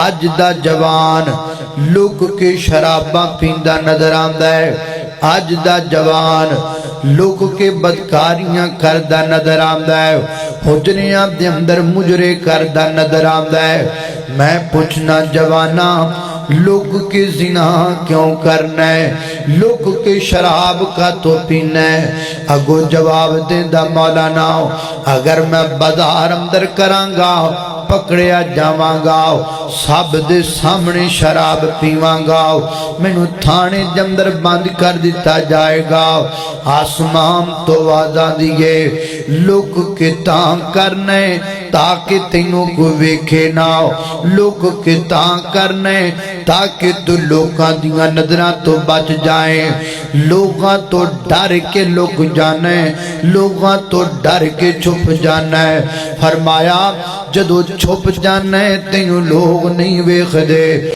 अज दा जवान लुक के शराबा पींदा नजर आंदा है। अज दा जवान लुक के बदकारियां करदा नजर आंदा है। हुजरियां दे अंदर मुजरे करदा नजर आंदा है। मैं पुछना जवाना लुक के जिना क्यों करना है, लुक के शराब का तो पीना है। अगो जवाब देंदा मौलाना अगर मैं बाजार अंदर करांगा पकड़िया जावांगा सब दे सामने शराब पीवांगा मैनू थाने दे अंदर बंद कर दिता जाएगा। आसमान तो वादा दिए लुक के तां करने ताकि तेनू को वेखे ना, लुक के तां करने ताकि तू लोकां दियां नजरां तो बच जाए। लोगां तो डर के लुक जाने, लोगां तो डर के छुप जाना। फरमाया जदों छुप जाना तेनू लोग नहीं वेखदे।